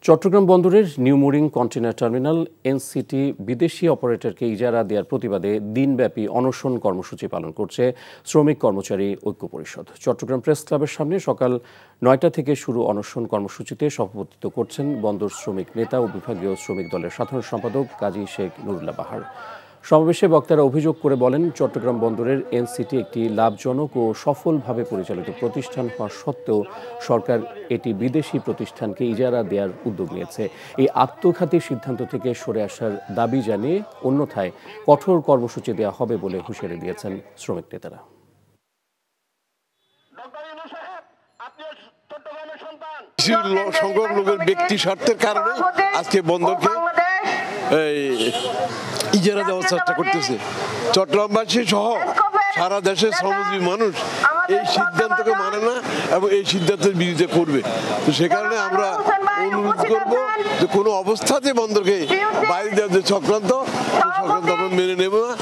চট্টগ্রাম বন্দরের new mooring container terminal NCT বিদেশি অপারেটরকে ইজারা দেওয়ার প্রতিবাদে দিনব্যাপী অনশন কর্মসূচি পালন করছে শ্রমিক কর্মচারী ঐক্য পরিষদ। চট্টগ্রাম প্রেস ক্লাবের সামনে সকাল ৯টা থেকে শুরু অনশন কর্মসূচিতে সভাপতিত্ব করছেন বন্দর শ্রমিক নেতা ও বিভাগীয় শ্রমিক দলের সাধারণ সম্পাদক কাজী শেখ নুরুল্লাহ বাহার। সমাবেশে বক্তারা অভিযোগ করে বলেন, চট্টগ্রাম বন্দরের এনসিটি একটি লাভজনক ও সফলভাবে পরিচালিত প্রতিষ্ঠান হওয়া সত্ত্বেও সরকার এটি বিদেশি প্রতিষ্ঠানকে ইজারা দেওয়ার উদ্যোগ নিয়েছে। এই আত্মঘাতী সিদ্ধান্ত থেকে সরে আসার দাবি জানিয়ে অন্যথায় কঠোর কর্মসূচি দেওয়া হবে বলে হুঁশিয়ারি দিয়েছেন শ্রমিক নেতারা। সংখ্যক লোকের ব্যক্তি স্বার্থের কারণে আজকে বন্দরকে ইজারা দেওয়ার চেষ্টা করতেছে। চট্টগ্রামবাসী সহ সারা দেশের শ্রমজীবী মানুষ এই সিদ্ধান্তকে মানে না এবং এই সিদ্ধান্তের বিরোধিতা করবে। তো সে কারণে আমরা অনুরোধ করব যে কোনো অবস্থাতে বন্দরকে বাইরে দেওয়ার যে চক্রান্ত আমরা মেনে নেব না।